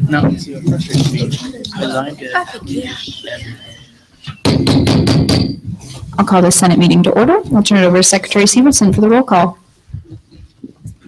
No, see what frustrates me is I get. I'll call the Senate meeting to order. I'll turn it over to Secretary Severson for the roll call.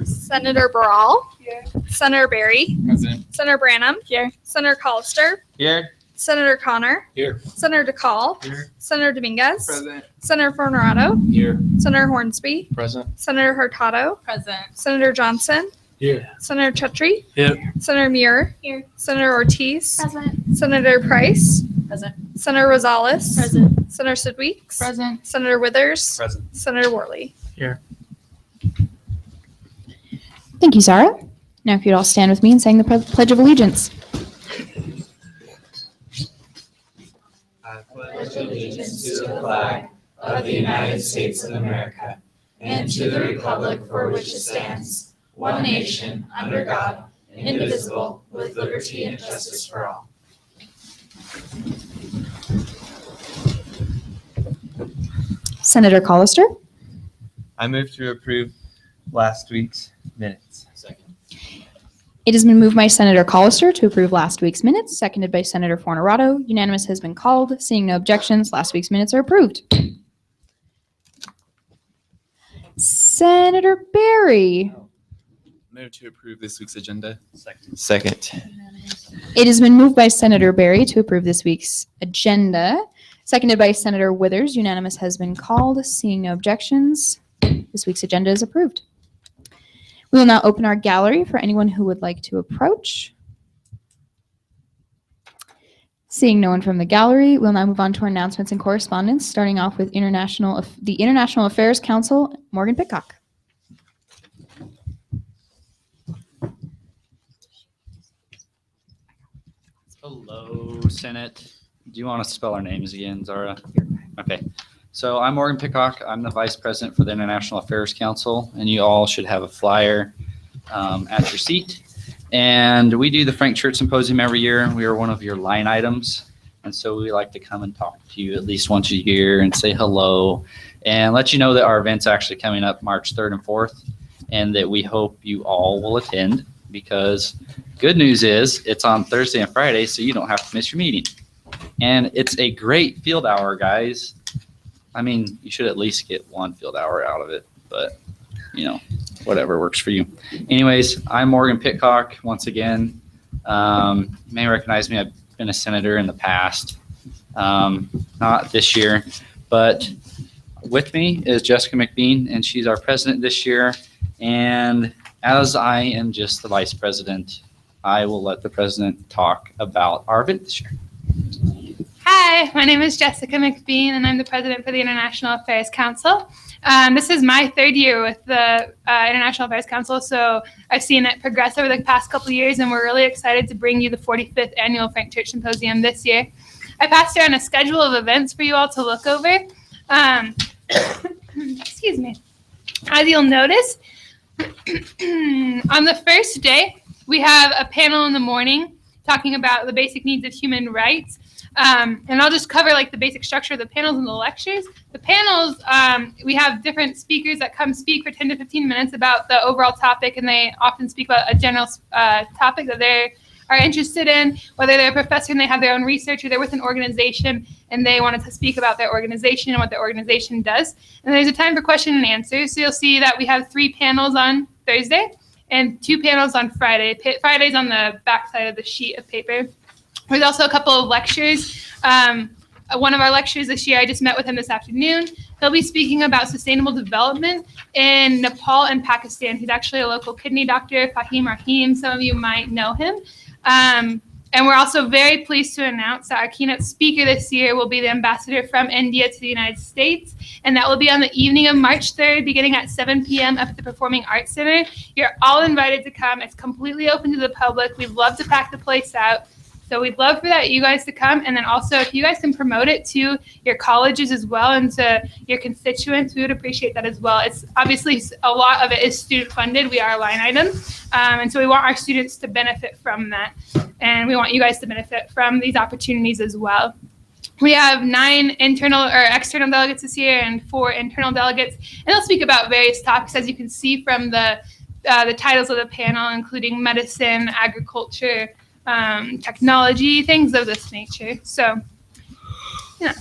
Senator Barral. Here. Senator Barry. Present. Senator Branham. Here. Senator Collister. Here. Senator Connor. Here. Senator DeCall. Here. Senator Dominguez. Present. Senator Fornerado. Here. Senator Hornsby. Present. Senator Hurtado. Present. Senator Johnson. Here. Senator Chetry. Here. Senator Muir. Here. Senator Ortiz. Present. Senator Price. Present. Senator Rosales. Present. Senator Sidweeks. Present. Senator Withers. Present. Senator Worley. Thank you, Zara. Now if you'd all stand with me and sing the Pledge of Allegiance. I pledge allegiance to the flag of the United States of America and to the republic for which it stands, one nation, under God, indivisible, with liberty and justice for all. Senator Collister. I move to approve last week's minutes. Second. It has been moved by Senator Collister to approve last week's minutes, seconded by Senator Fornerado. Unanimous has been called. Seeing no objections, last week's minutes are approved. Senator Barry. Move to approve this week's agenda. Second. Second. It has been moved by Senator Barry to approve this week's agenda, seconded by Senator Withers. Unanimous has been called. Seeing no objections, this week's agenda is approved. We will now open our gallery for anyone who would like to approach. Seeing no one from the gallery, we'll now move on to our announcements and correspondence, starting off with the International Affairs Council, Morgan Pitcock. Hello, Senate. Do you want to spell our names again, Zara? Okay. So I'm Morgan Pitcock. I'm the Vice President for the International Affairs Council, and you all should have a flyer at your seat. And we do the Frank Church Symposium every year. We are one of your line items. And so we like to come and talk to you at least once a year and say hello and let you know that our event's actually coming up March 3rd and 4th and that we hope you all will attend because good news is it's on Thursday and Friday, so you don't have to miss your meeting. And it's a great field hour, guys. I mean, you should at least get one field hour out of it, but you know, whatever works for you. Anyways, I'm Morgan Pitcock. Once again, you may recognize me. I've been a senator in the past, not this year, but with me is Jessica McBean, and she's our president this year. And as I am just the vice president, I will let the president talk about our event this year. Hi, my name is Jessica McBean, and I'm the president for the International Affairs Council. This is my third year with the International Affairs Council, so I've seen it progress over the past couple of years, and we're really excited to bring you the 45th Annual Frank Church Symposium this year. I passed around a schedule of events for you all to look over. Excuse me. As you'll notice, on the first day, we have a panel in the morning talking about the basic needs of human rights. And I'll just cover like the basic structure of the panels and the lectures. The panels, we have different speakers that come speak for 10 to 15 minutes about the overall topic, and they often speak about a general topic that they are interested in, whether they're a professor and they have their own research, or they're with an organization and they wanted to speak about their organization and what their organization does. And there's a time for question and answers. So you'll see that we have 3 panels on Thursday and 2 panels on Friday. Friday's on the back side of the sheet of paper. There's also a couple of lectures. One of our lecturers this year, I just met with him this afternoon. He'll be speaking about sustainable development in Nepal and Pakistan. He's actually a local kidney doctor, Fahim Rahim. Some of you might know him. And we're also very pleased to announce that our keynote speaker this year will be the ambassador from India to the United States. And that will be on the evening of March 3rd, beginning at 7 p.m. up at the Performing Arts Center. You're all invited to come. It's completely open to the public. We'd love to pack the place out. So we'd love for that, you guys to come. And then also, if you guys can promote it to your colleges as well and to your constituents, we would appreciate that as well. It's obviously a lot of it is student funded. We are a line item. And so we want our students to benefit from that. And we want you guys to benefit from these opportunities as well. We have 9 internal or external delegates this year and 4 internal delegates. And they'll speak about various topics, as you can see from the the titles of the panel, including medicine, agriculture, technology, things of this nature. So, yeah,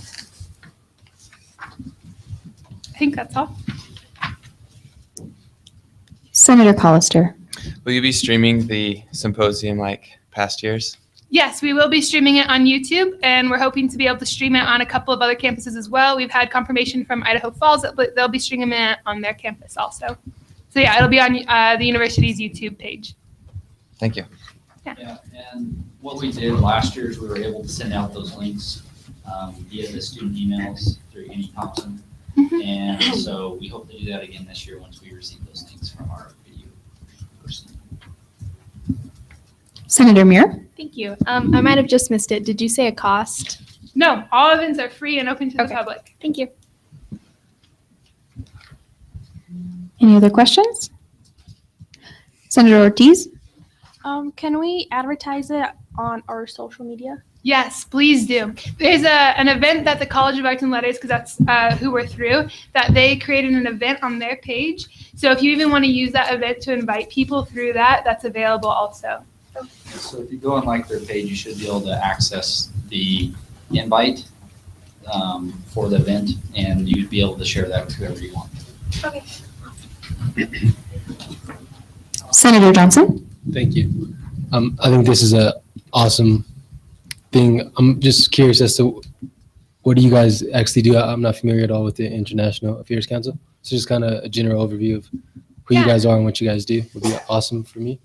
I think that's all. Senator Colister. Will you be streaming the symposium like past years? Yes, we will be streaming it on YouTube, and we're hoping to be able to stream it on a couple of other campuses as well. We've had confirmation from Idaho Falls that they'll be streaming it on their campus also. So yeah, it'll be on the university's YouTube page. Thank you. Yeah, and what we did last year is we were able to send out those links via the student emails through Annie Thompson. Mhm. And so we hope to do that again this year once we receive those links from our video person. Senator Muir. Thank you. I might have just missed it. Did you say a cost? No, all events are free and open to the Okay. public. Thank you. Any other questions? Senator Ortiz. Can we advertise it on our social media? Yes, please do. There's an event that the College of Arts and Letters, because that's who we're through, that they created an event on their page. So if you even want to use that event to invite people through that, that's available also. So if you go on like their page, you should be able to access the invite for the event, and you'd be able to share that with whoever you want. Okay. Senator Johnson. Thank you. I think this is a awesome thing. I'm just curious as to what do you guys actually do? I'm not familiar at all with the International Affairs Council. So just kind of a general overview of who you guys are and what you guys do would be awesome for me.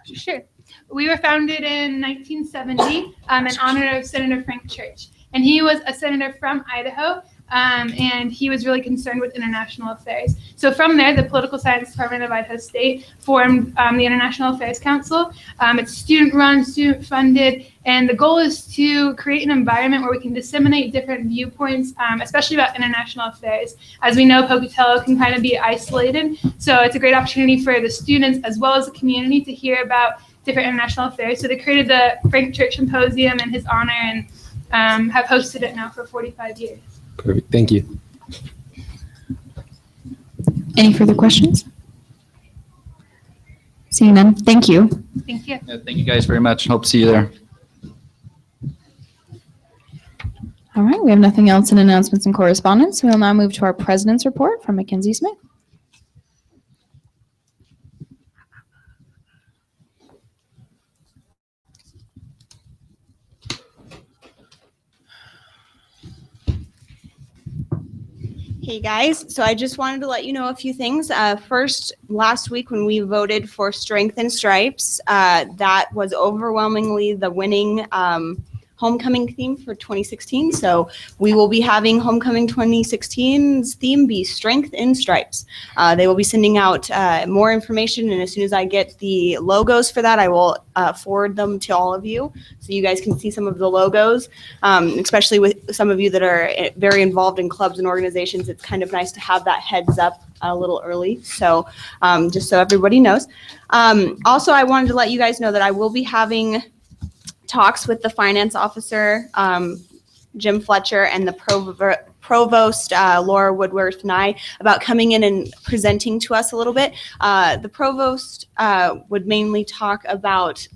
Sure. We were founded in 1970 in honor of Senator Frank Church. And he was a senator from Idaho, and he was really concerned with international affairs. So from there, the Political Science Department of Idaho State formed the International Affairs Council. It's student-run, student-funded, and the goal is to create an environment where we can disseminate different viewpoints, especially about international affairs. As we know, Pocatello can kind of be isolated, so it's a great opportunity for the students as well as the community to hear about different international affairs. So they created the Frank Church Symposium in his honor and have hosted it now for 45 years. Perfect. Thank you. Any further questions? Seeing none, thank you. Thank you. Yeah, thank you guys very much. Hope to see you there. All right, we have nothing else in announcements and correspondence. We'll now move to our president's report from Mackenzie Smith. Hey guys, so I just wanted to let you know a few things. First, last week when we voted for Strength in Stripes, that was overwhelmingly the winning homecoming theme for 2016. So we will be having homecoming 2016's theme be Strength in Stripes. They will be sending out more information, and as soon as I get the logos for that, I will forward them to all of you so you guys can see some of the logos, especially with some of you that are very involved in clubs and organizations. It's kind of nice to have that heads up a little early, so just so everybody knows. Also, I wanted to let you guys know that I will be having talks with the finance officer, Jim Fletcher, and the provost, Laura Woodworth, and I about coming in and presenting to us a little bit. The provost would mainly talk about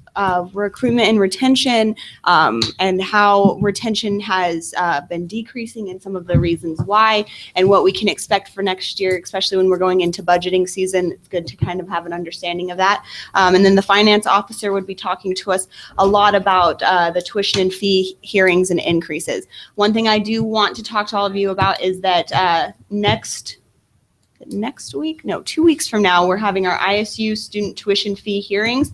recruitment and retention, and how retention has been decreasing and some of the reasons why, and what we can expect for next year, especially when we're going into budgeting season. It's good to kind of have an understanding of that. And then the finance officer would be talking to us a lot about the tuition and fee hearings and increases. One thing I do want to talk to all of you about is that next week, no, 2 weeks from now, we're having our ISU student tuition fee hearings.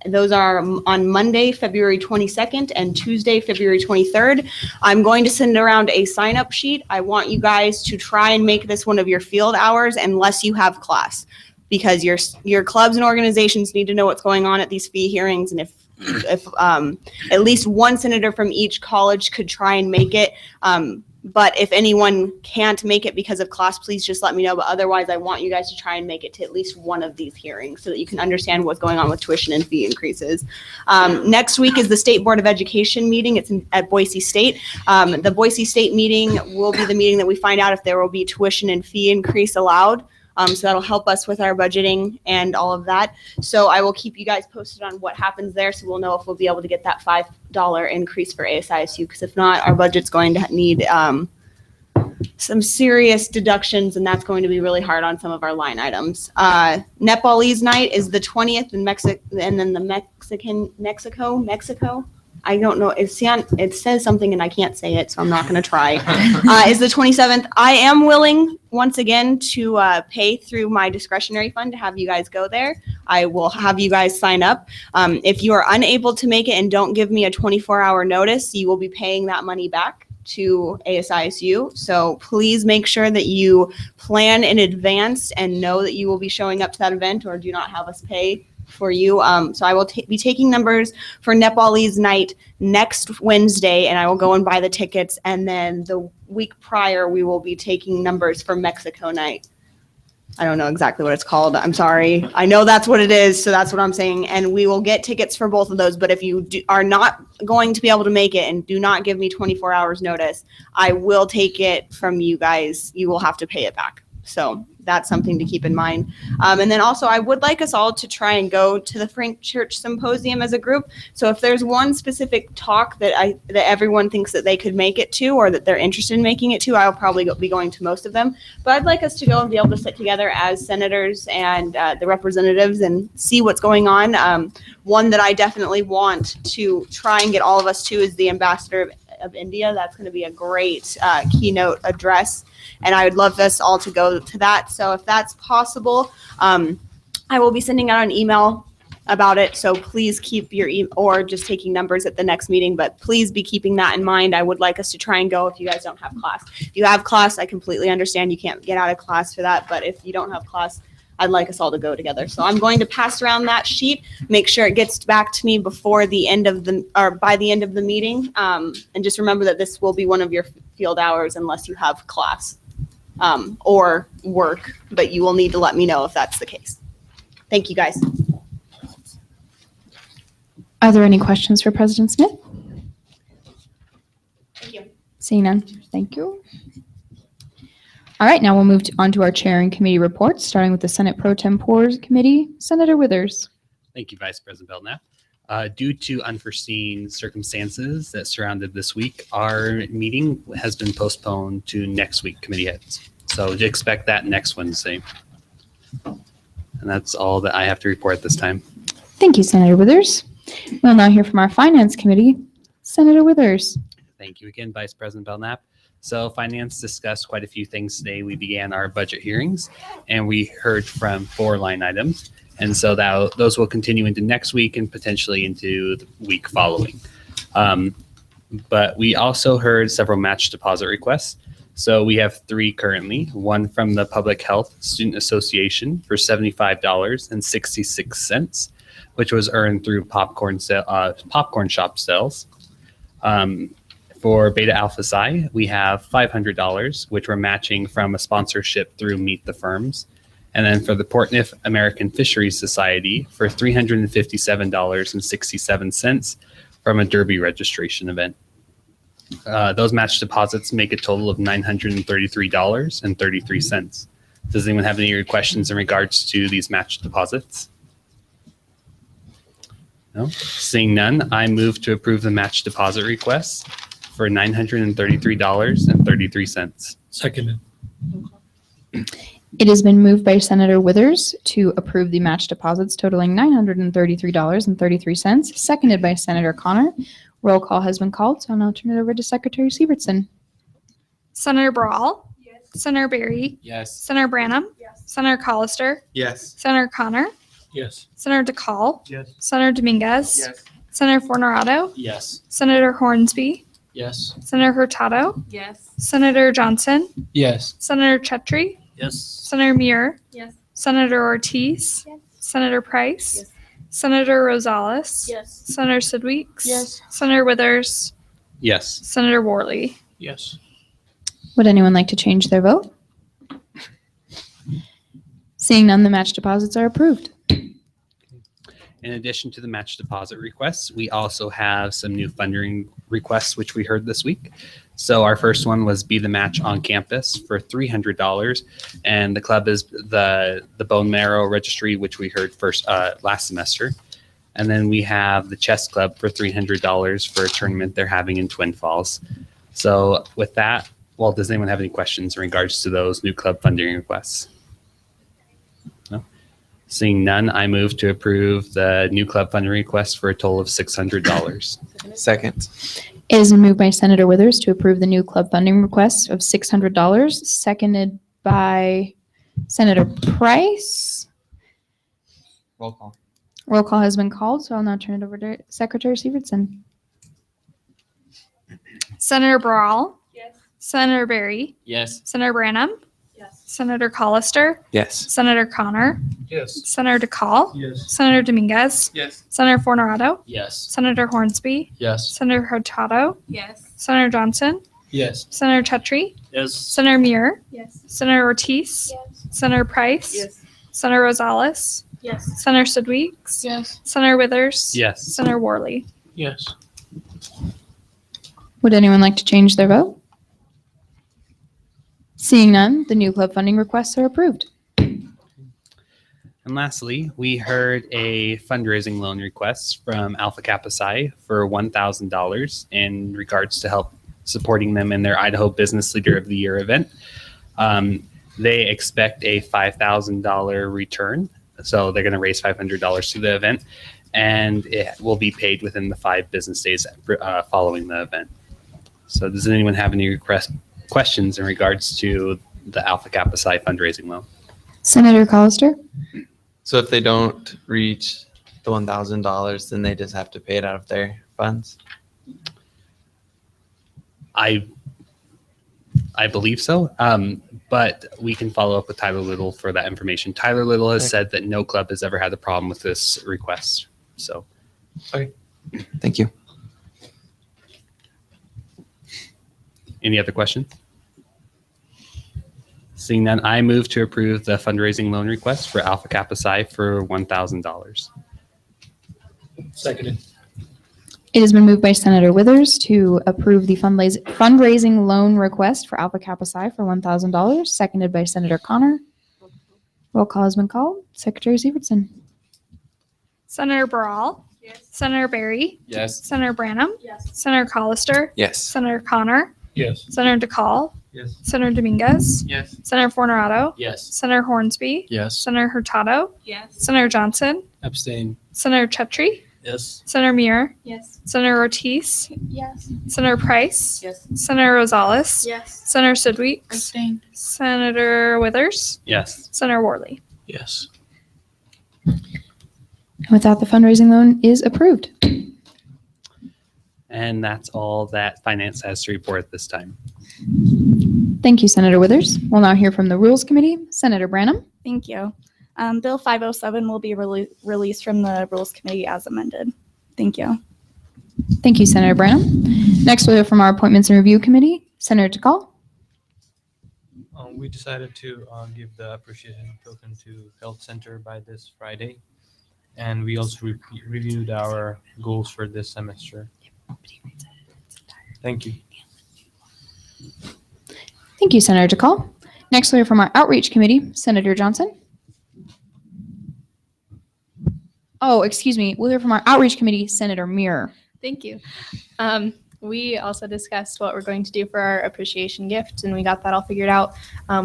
Those are on Monday, February 22nd and Tuesday, February 23rd. I'm going to send around a sign-up sheet. I want you guys to try and make this one of your field hours unless you have class, because your clubs and organizations need to know what's going on at these fee hearings, and if at least one senator from each college could try and make it. But if anyone can't make it because of class, please just let me know. But otherwise, I want you guys to try and make it to at least one of these hearings so that you can understand what's going on with tuition and fee increases. Next week is the State Board of Education meeting. It's at Boise State. The Boise State meeting will be the meeting that we find out if there will be tuition and fee increase allowed. So that'll help us with our budgeting and all of that. So I will keep you guys posted on what happens there, so we'll know if we'll be able to get that $5 increase for ASISU, because if not, our budget's going to need some serious deductions, and that's going to be really hard on some of our line items. Nepalese night is the 20th in Mexico, and then the Mexico. I don't know. It says something and I can't say it, so I'm not going to try. Is the 27th. I am willing, once again, to pay through my discretionary fund to have you guys go there. I will have you guys sign up. If you are unable to make it and don't give me a 24-hour notice, you will be paying that money back to ASISU. So please make sure that you plan in advance and know that you will be showing up to that event, or do not have us pay for you. So I will be taking numbers for Nepalese night next Wednesday, and I will go and buy the tickets. And then the week prior, we will be taking numbers for Mexico night. I don't know exactly what it's called. I'm sorry. I know that's what it is, so that's what I'm saying. And we will get tickets for both of those. But if you are not going to be able to make it and do not give me 24 hours notice, I will take it from you guys. You will have to pay it back. So that's something to keep in mind. And then also, I would like us all to try and go to the Frank Church Symposium as a group. So if there's one specific talk that everyone thinks that they could make it to, or that they're interested in making it to, I'll probably be going to most of them. But I'd like us to go and be able to sit together as senators and the representatives and see what's going on. One that I definitely want to try and get all of us to is the ambassador of India. That's going to be a great keynote address, and I would love us all to go to that. So if that's possible, I will be sending out an email about it. So please keep your or just taking numbers at the next meeting, but please be keeping that in mind. I would like us to try and go if you guys don't have class. If you have class, I completely understand you can't get out of class for that, but if you don't have class, I'd like us all to go together. So I'm going to pass around that sheet, make sure it gets back to me before the end of by the end of the meeting. And just remember that this will be one of your field hours unless you have class or work, but you will need to let me know if that's the case. Thank you, guys. Are there any questions for President Smith? Thank you. Seeing none, thank you. All right, now we'll move on to our chair and committee reports, starting with the Senate Pro Tempore Committee. Senator Withers. Thank you, Vice President Belknap. Due to unforeseen circumstances that surrounded this week, our meeting has been postponed to next week, committee heads. So expect that next Wednesday. And that's all that I have to report this time. Thank you, Senator Withers. We'll now hear from our Finance Committee. Senator Withers. Thank you again, Vice President Belknap. So Finance discussed quite a few things today. We began our budget hearings, and we heard from 4 line items. And so those will continue into next week and potentially into the week following. But we also heard several match deposit requests. So we have 3 currently, one from the Public Health Student Association for $75.66, which was earned through popcorn shop sales. For Beta Alpha Psi, we have $500, which we're matching from a sponsorship through Meet the Firms. And then for the Portneuf American Fisheries Society for $357.67 from a Derby registration event. Those match deposits make a total of $933.33. Does anyone have any questions in regards to these match deposits? No? Seeing none, I move to approve the match deposit requests for $933.33. Seconded. It has been moved by Senator Withers to approve the match deposits totaling $933.33, seconded by Senator Connor. Roll call has been called, so I'll now turn it over to Secretary Sievertson. Senator Brawl. Yes. Senator Berry. Yes. Senator Branham. Yes. Senator Collister. Yes. Senator Connor. Yes. Senator DeCall. Yes. Senator Dominguez. Yes. Senator Fornerado. Yes. Senator Hornsby. Yes. Senator Hurtado. Yes. Senator Johnson. Yes. Senator Chetry. Yes. Senator Muir. Yes. Senator Ortiz. Yes. Senator Price. Yes. Senator Rosales. Yes. Senator Sidweeks. Yes. Senator Withers. Yes. Senator Worley. Yes. Would anyone like to change their vote? Seeing none, the match deposits are approved. In addition to the match deposit requests, we also have some new funding requests, which we heard this week. So our first one was Be the Match on Campus for $300, and the club is the Bone Marrow Registry, which we heard first last semester. And then we have the Chess Club for $300 for a tournament they're having in Twin Falls. So with that, well, does anyone have any questions in regards to those new club funding requests? No? Seeing none, I move to approve the new club funding request for a total of $600. Second. It has been moved by Senator Withers to approve the new club funding request of $600, seconded by Senator Price. Roll call. Roll call has been called, so I'll now turn it over to Secretary Severson. Senator Brawl. Yes. Senator Barry. Yes. Senator Branham. Yes. Senator Collister. Yes. Senator Connor. Yes. Senator DeCall. Yes. Senator Dominguez. Yes. Senator Fornerado. Yes. Senator Hornsby. Yes. Senator Hurtado. Yes. Senator Johnson. Yes. Senator Chetri. Yes. Senator Muir. Yes. Senator Ortiz. Yes. Senator Price. Yes. Senator Rosales. Yes. Senator Sidweeks. Yes. Senator Withers. Yes. Senator Worley. Yes. Would anyone like to change their vote? Seeing none, the new club funding requests are approved. And lastly, we heard a fundraising loan request from Alpha Kappa Psi for $1,000 in regards to help supporting them in their Idaho Business Leader of the Year event. They expect a $5,000 return, so they're going to raise $500 to the event, and it will be paid within the 5 business days following the event. So does anyone have any questions in regards to the Alpha Kappa Psi fundraising loan? Senator Collister? So if they don't reach the $1,000, then they just have to pay it out of their funds? I believe so, but we can follow up with Tyler Little for that information. Tyler Little has said that no club has ever had a problem with this request. So, Thank you. any other questions? Seeing none, I move to approve the fundraising loan request for Alpha Kappa Psi for $1,000. Seconded. It has been moved by Senator Withers to approve the fundraising loan request for Alpha Kappa Psi for $1,000, seconded by Senator Connor. Roll call has been called. Secretary Severson. Senator Brawl. Yes. Senator Barry. Yes. Senator Branham. Yes. Senator Collister. Yes. Senator Connor. Yes. Senator DeCall. Yes. Senator Dominguez. Yes. Senator Fornerado. Yes. Senator Hornsby. Yes. Senator Hurtado. Yes. Senator Johnson. Abstain. Senator Chetri. Yes. Senator Muir. Yes. Senator Ortiz. Yes. Senator Price. Yes. Senator Rosales. Yes. Senator Sidweeks. Abstain. Senator Withers. Yes. Senator Worley. Yes. With that, the fundraising loan is approved. And that's all that finance has to report at this time. Thank you, Senator Withers. We'll now hear from the Rules Committee. Senator Branham. Thank you. Bill 507 will be released from the Rules Committee as amended. Thank you. Thank you, Senator Branham. Next, we'll hear from our Appointments and Review Committee. Senator DeCall. We decided to give the appreciation token to Health Center by this Friday. And we also reviewed our goals for this semester. Thank you. Thank you, Senator DeCall. Next, we'll hear from our Outreach Committee. Senator Johnson. Oh, excuse me. We'll hear from our Outreach Committee, Senator Muir. Thank you. We also discussed what we're going to do for our appreciation gift, and we got that all figured out.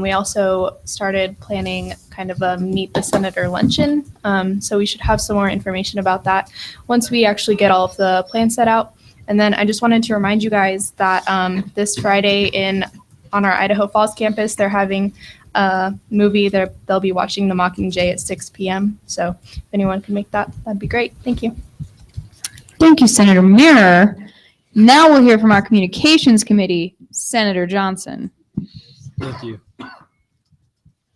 We also started planning kind of a Meet the Senator luncheon, so we should have some more information about that once we actually get all of the plans set out. And then I just wanted to remind you guys that this Friday on our Idaho Falls campus, they're having a movie. They'll be watching The Mockingjay at 6 p.m. So if anyone can make that, that'd be great. Thank you. Thank you, Senator Muir. Now we'll hear from our Communications Committee, Senator Johnson. Thank you.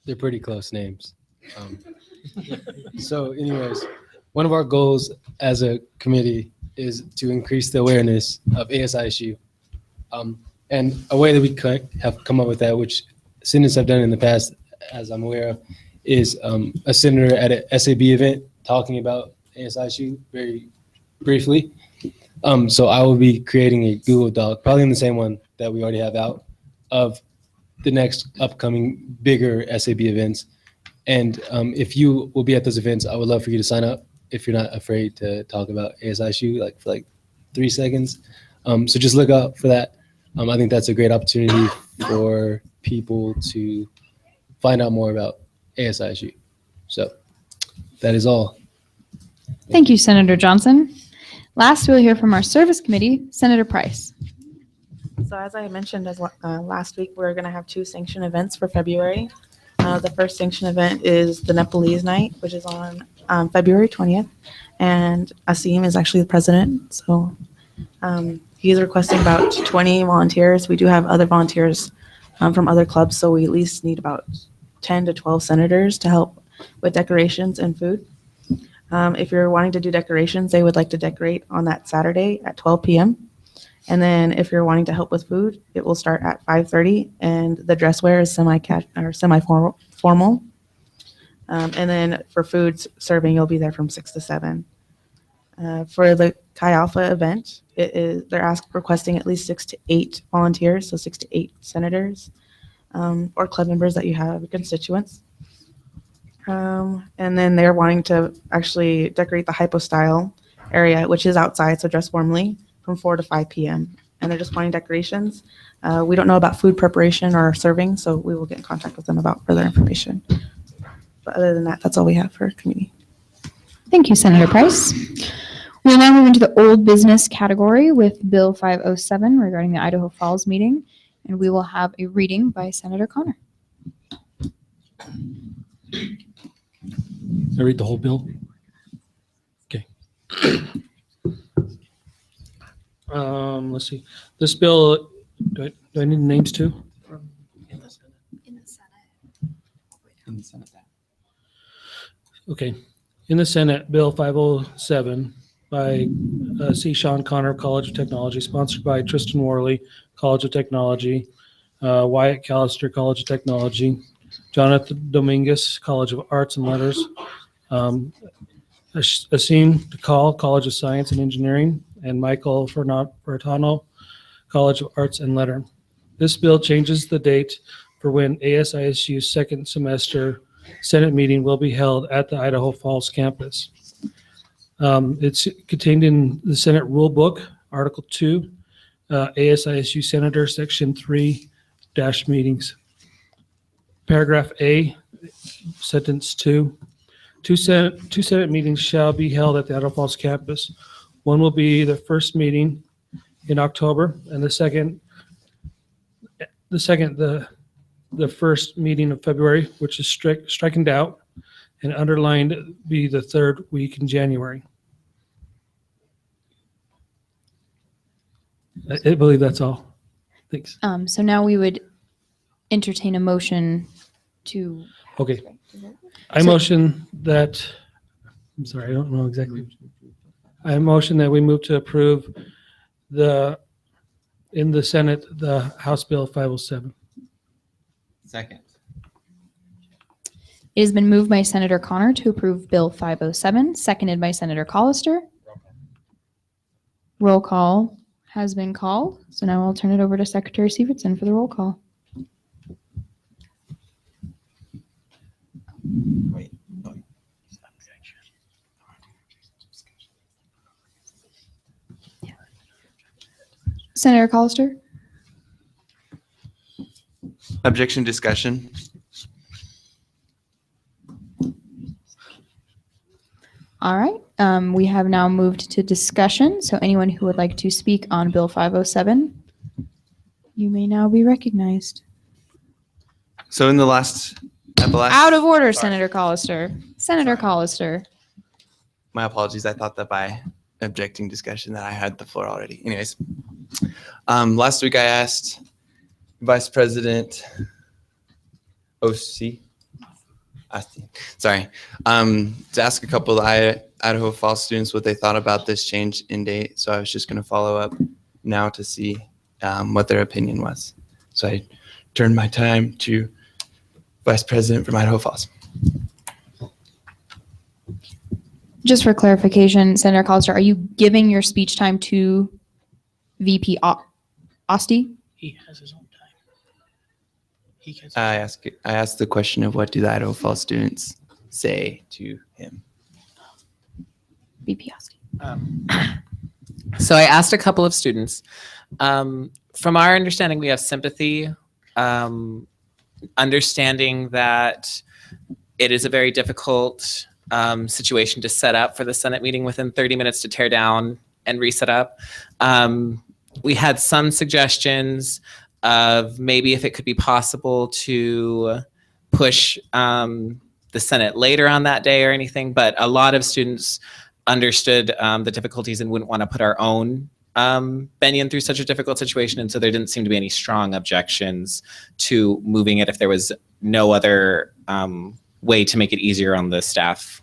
They're pretty close names. So anyways, one of our goals as a committee is to increase the awareness of ASISU. And a way that we have come up with that, which senators have done in the past, as I'm aware of, is a senator at a SAB event talking about ASISU very briefly. So I will be creating a Google Doc, probably in the same one that we already have out, of the next upcoming bigger SAB events. And if you will be at those events, I would love for you to sign up if you're not afraid to talk about ASISU for 3 seconds. So just look out for that. I think that's a great opportunity for people to find out more about ASISU. So that is all. Thank you, Senator Johnson. Last, we'll hear from our Service Committee, Senator Price. So as I mentioned last week, we're going to have 2 sanction events for February. The first sanction event is the Nepalese Night, which is on February 20th. And Asim is actually the president. So he's requesting about 20 volunteers. We do have other volunteers from other clubs. So we at least need about 10 to 12 senators to help with decorations and food. If you're wanting to do decorations, they would like to decorate on that Saturday at 12 p.m. And then if you're wanting to help with food, it will start at 5:30, and the dress wear is semi-formal. And then for food serving, you'll be there from 6 to 7. For the Chi Alpha event, they're requesting at least 6 to 8 volunteers, so 6 to 8 senators or club members that you have, constituents. And then they're wanting to actually decorate the hypostyle area, which is outside, so dress warmly, from 4 to 5 p.m. And they're just wanting decorations. We don't know about food preparation or serving, so we will get in contact with them about further information. But other than that, that's all we have for community. Thank you, Senator Price. We'll now move into the old business category with Bill 507 regarding the Idaho Falls meeting, and we will have a reading by Senator Connor. I read the whole bill? Okay. Let's see. This bill, do I need names too? In the Senate. In the Senate. Okay. In the Senate, Bill 507 by C. Sean Connor, College of Technology, sponsored by Tristan Worley, College of Technology, Wyatt Callister, College of Technology, Jonathan Dominguez, College of Arts and Letters, Asim Takal, College of Science and Engineering, and Michael Furtado, College of Arts and Letters. This bill changes the date for when ASISU's second semester Senate meeting will be held at the Idaho Falls campus. It's contained in the Senate Rule Book, Article 2, ASISU Senator, Section 3, Meetings. Paragraph A, Sentence 2. Two Senate meetings shall be held at the Idaho Falls campus. One will be the first meeting in October, and the first meeting of February, which is stricken out and underlined, be the third week in January. I believe that's all. Thanks. So now we would entertain a motion to. Okay. I motion that, I'm sorry, I don't know exactly. I motion that we move to approve in the Senate, the House Bill 507. Second. It has been moved by Senator Connor to approve Bill 507, seconded by Senator Callister. Roll call has been called, so now I'll turn it over to Secretary Sievertson for the roll call. Senator Callister? Objection, discussion. All right. We have now moved to discussion. So anyone who would like to speak on Bill 507, you may now be recognized. So at the last. Out of order, Senator Callister. Senator Callister. My apologies. I thought that by objecting discussion that I had the floor already. Anyways, last week I asked Vice President to ask a couple of Idaho Falls students what they thought about this change in date. So I was just going to follow up now to see what their opinion was. So I turned my time to Vice President from Idaho Falls. Just for clarification, Senator Collister, are you giving your speech time to VP Osti? He has his own time. He gets I asked the question of what do the Idaho Falls students say to him. VP Osti. So I asked a couple of students. From our understanding, we have sympathy, understanding that it is a very difficult situation to set up for the Senate meeting within 30 minutes to tear down and reset up. We had some suggestions of maybe if it could be possible to push the Senate later on that day or anything, but a lot of students understood the difficulties and wouldn't want to put our own Benyon through such a difficult situation, and so there didn't seem to be any strong objections to moving it if there was no other way to make it easier on the staff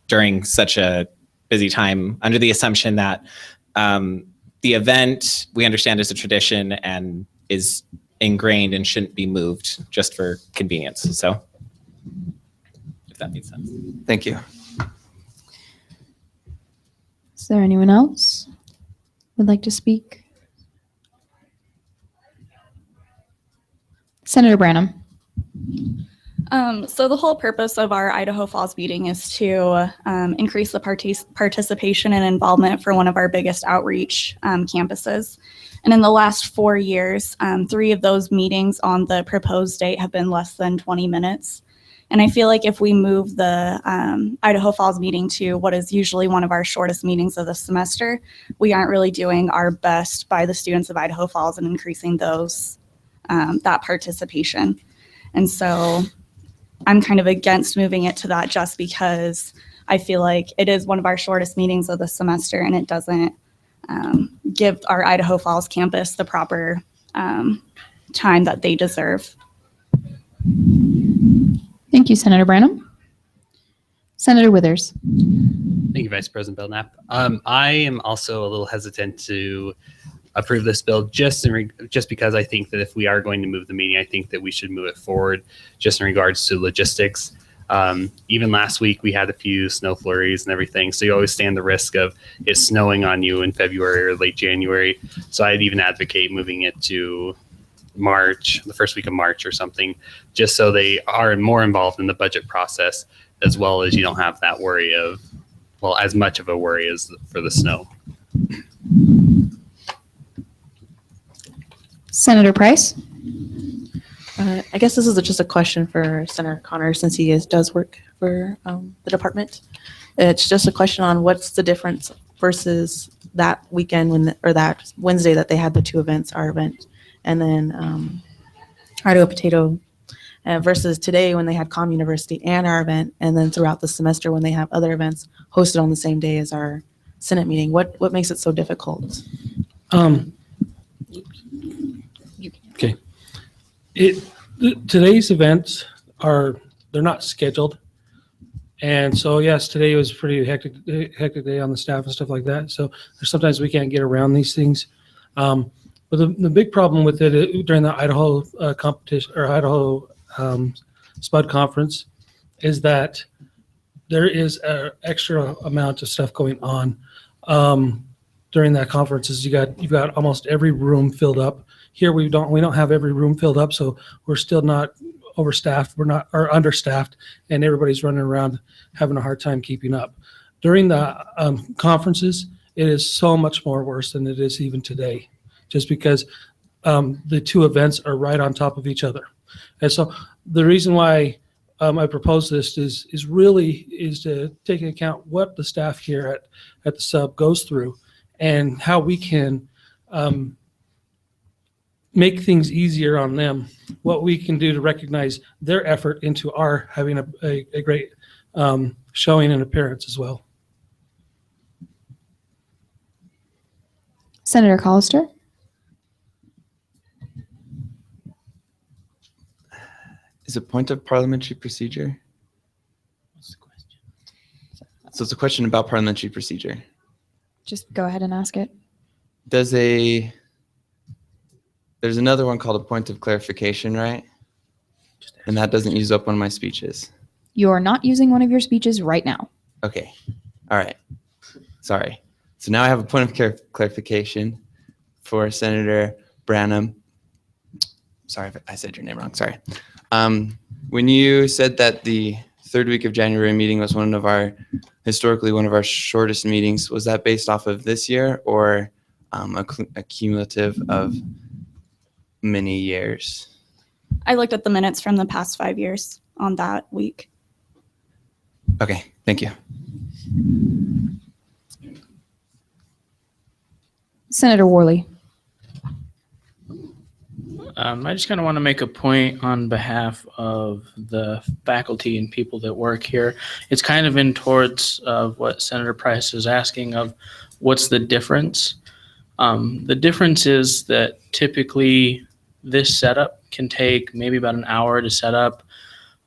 during such a busy time, under the assumption that the event we understand is a tradition and is ingrained and shouldn't be moved just for convenience. So if that makes sense. Thank you. Is there anyone else would like to speak? Senator Branham. So the whole purpose of our Idaho Falls meeting is to increase the participation and involvement for one of our biggest outreach campuses. And in the last 4 years, 3 of those meetings on the proposed date have been less than 20 minutes. And I feel like if we move the Idaho Falls meeting to what is usually one of our shortest meetings of the semester, we aren't really doing our best by the students of Idaho Falls and increasing those that participation. And so I'm kind of against moving it to that just because I feel like it is one of our shortest meetings of the semester and it doesn't give our Idaho Falls campus the proper time that they deserve. Thank you, Senator Branham. Senator Withers. Thank you, Vice President Belknap. I am also a little hesitant to approve this bill just because I think that if we are going to move the meeting, I think that we should move it forward just in regards to logistics. Even last week, we had a few snow flurries and everything, so you always stand the risk of it snowing on you in February or late January. So I'd even advocate moving it to March, the first week of March or something, just so they are more involved in the budget process, as well as you don't have that worry of, well, as much of a worry as for the snow. Senator Price. I guess this is just a question for Senator Connor, since he does work for the department. It's just a question on what's the difference versus that weekend or that Wednesday that they had the 2 events, our event, and then Idaho Potato versus today when they had Comm University and our event, and then throughout the semester when they have other events hosted on the same day as our Senate meeting. What makes it so difficult? Okay. Today's events they're not scheduled. And so, yes, today was a pretty hectic day on the staff and stuff like that. So sometimes we can't get around these things. But the big problem with it during the Idaho competition or Idaho SPUD conference is that there is an extra amount of stuff going on during that conference. You've got almost every room filled up. Here we don't have every room filled up, so we're still not overstaffed. We're understaffed, and everybody's running around having a hard time keeping up. During the conferences, it is so much more worse than it is even today, just because the 2 events are right on top of each other. And so the reason why I propose this is to take into account what the staff here at the sub goes through and how we can make things easier on them, what we can do to recognize their effort into our having a great showing and appearance as well. Senator Collister. Is it point of parliamentary procedure? What's the question? So it's a question about parliamentary procedure. Just go ahead and ask it. There's another one called a point of clarification, right? And that doesn't use up one of my speeches. You're not using one of your speeches right now. Okay. All right. Sorry. So now I have a point of clarification for Senator Branham. Sorry if I said your name wrong. Sorry. When you said that the third week of January meeting was historically one of our shortest meetings, was that based off of this year or a cumulative of many years? I looked at the minutes from the past 5 years on that week. Okay, thank you. Senator Worley. I just kind of want to make a point on behalf of the faculty and people that work here. It's kind of in towards what Senator Price is asking of what's the difference. The difference is that typically this setup can take maybe about an hour to set up.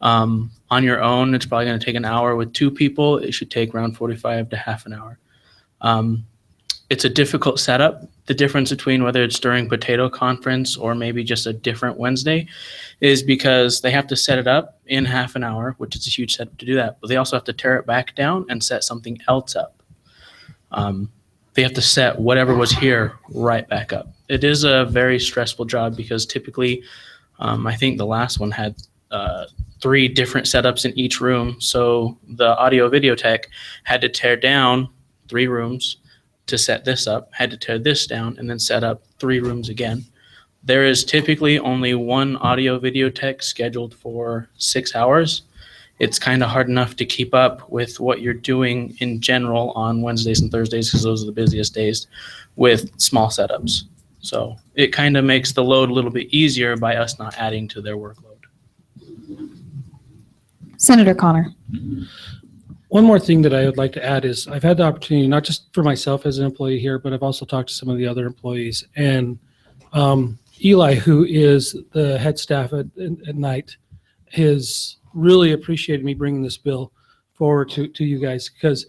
On your own, it's probably going to take an hour. With two people, it should take around 45 to half an hour. It's a difficult setup. The difference between whether it's during potato conference or maybe just a different Wednesday is because they have to set it up in half an hour, which is a huge setup to do that. But they also have to tear it back down and set something else up. They have to set whatever was here right back up. It is a very stressful job because typically, I think the last one had 3 different setups in each room. So the audio video tech had to tear down 3 rooms to set this up, had to tear this down, and then set up 3 rooms again. There is typically only one audio video tech scheduled for 6 hours. It's kind of hard enough to keep up with what you're doing in general on Wednesdays and Thursdays because those are the busiest days with small setups. So it kind of makes the load a little bit easier by us not adding to their workload. Senator Connor. One more thing that I would like to add is I've had the opportunity, not just for myself as an employee here, but I've also talked to some of the other employees. And Eli, who is the head staff at night, has really appreciated me bringing this bill forward to you guys because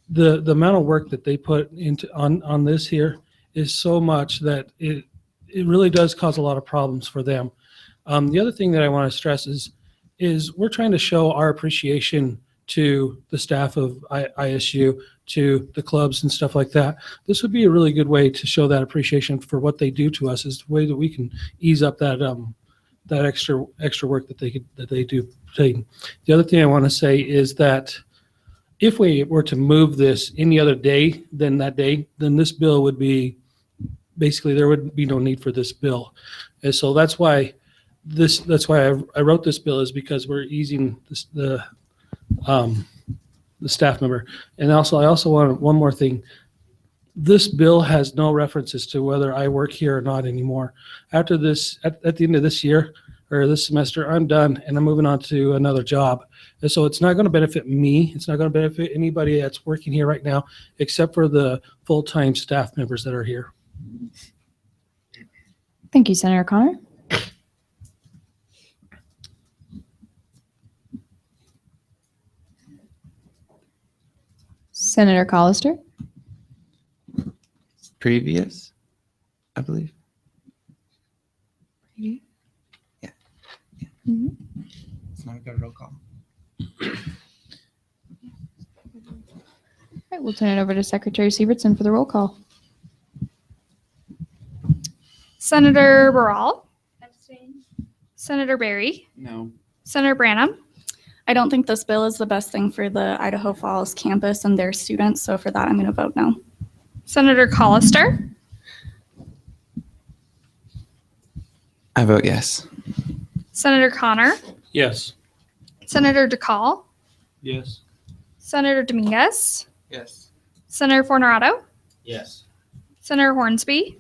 the amount of work that they put into on this here is so much that it really does cause a lot of problems for them. The other thing that I want to stress is we're trying to show our appreciation to the staff of ISU, to the clubs and stuff like that. This would be a really good way to show that appreciation for what they do to us, is the way that we can ease up that extra work that they do. The other thing I want to say is that if we were to move this any other day than that day, then this bill would be basically there would be no need for this bill. And so that's why I wrote this bill, is because we're easing the staff member. And also, I also want one more thing. This bill has no references to whether I work here or not anymore. After this, at the end of this year or this semester, I'm done and I'm moving on to another job. And so it's not going to benefit me. It's not going to benefit anybody that's working here right now, except for the full-time staff members that are here. Thank you, Senator Connor. Senator Collister. Previous, I believe. Yeah. Mm-hmm. It's not a good roll call. All right, we'll turn it over to Secretary Sievertson for the roll call. Senator Barral. Senator Berry. No. Senator Branham. I don't think this bill is the best thing for the Idaho Falls campus and their students, so for that, I'm going to vote no. Senator Collister. I vote yes. Senator Connor. Yes. Senator DeCall. Yes. Senator Dominguez. Yes. Senator Fornerado. Yes. Senator Hornsby.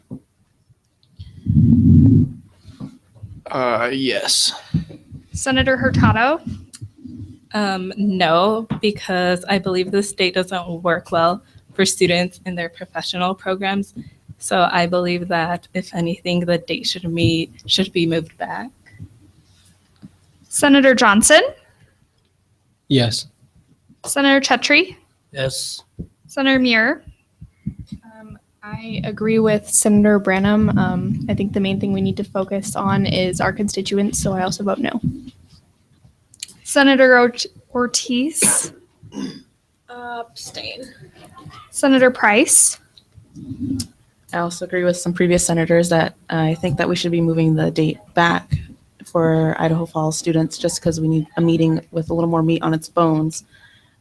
Yes. Senator Hurtado. No, because I believe this date doesn't work well for students in their professional programs. So I believe that if anything, the date should be moved back. Senator Johnson. Yes. Senator Chetry. Yes. Senator Muir. I agree with Senator Branham. I think the main thing we need to focus on is our constituents, so I also vote no. Senator Ortiz. Abstain. Senator Price. I also agree with some previous senators that I think that we should be moving the date back for Idaho Falls students just because we need a meeting with a little more meat on its bones.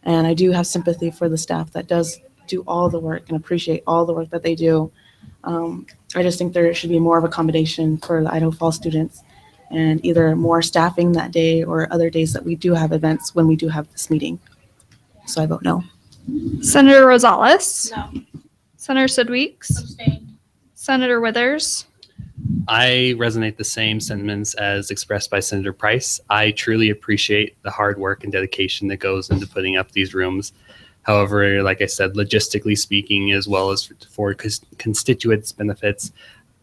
And I do have sympathy for the staff that does do all the work and appreciate all the work that they do. I just think there should be more of accommodation for the Idaho Falls students and either more staffing that day or other days that we do have events when we do have this meeting. So I vote no. Senator Rosales. No. Senator Sidweeks. Abstain. Senator Withers. I resonate the same sentiments as expressed by Senator Price. I truly appreciate the hard work and dedication that goes into putting up these rooms. However, like I said, logistically speaking, as well as for constituents' benefits,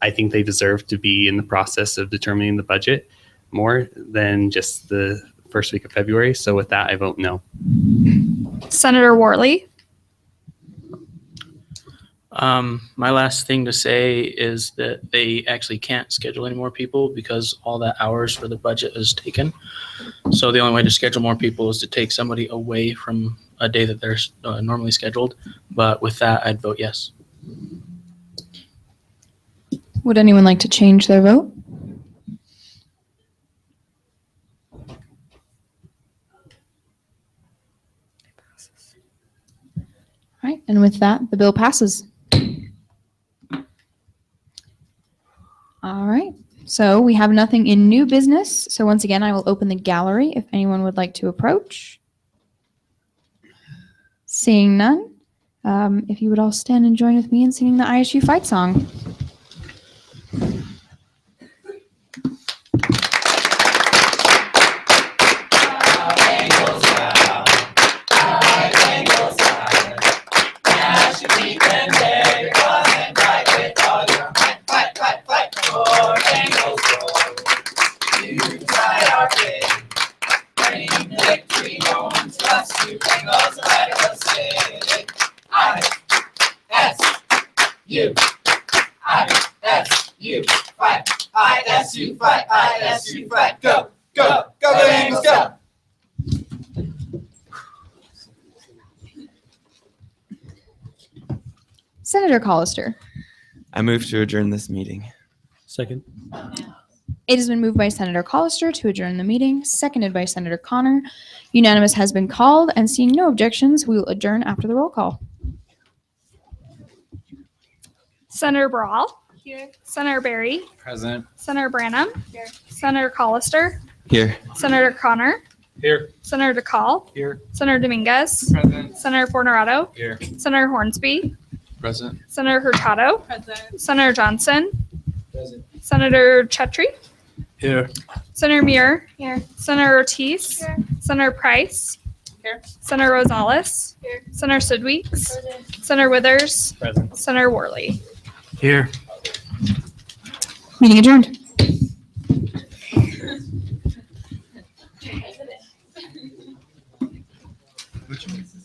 I think they deserve to be in the process of determining the budget more than just the first week of February. So with that, I vote no. Senator Worley. My last thing to say is that they actually can't schedule any more people because all the hours for the budget is taken. So the only way to schedule more people is to take somebody away from a day that they're normally scheduled. But with that, I'd vote yes. Would anyone like to change their vote? All right, and with that, the bill passes. All right, so we have nothing in new business. So once again, I will open the gallery if anyone would like to approach. Seeing none, if you would all stand and join with me in singing the ISU fight song. ISU fight, ISU fight, go, go, go, Bengals, go. Senator Collister. I move to adjourn this meeting. Second. It has been moved by Senator Collister to adjourn the meeting, seconded by Senator Connor. Unanimous has been called, and seeing no objections, we will adjourn after the roll call. Senator Brawl. Here. Senator Barry. Present. Senator Branham. Here. Senator Collister. Here. Senator Connor. Here. Senator DeCall. Here. Senator Dominguez. Present. Senator Fornerado. Here. Senator Hornsby. Present. Senator Hurtado. Present. Senator Johnson. Present. Senator Chetry. Here. Senator Muir. Here. Senator Ortiz. Here. Senator Price. Here. Senator Rosales. Here. Senator Sidweeks. Present. Senator Withers. Present. Senator Worley. Here. Meeting adjourned. Which one is this?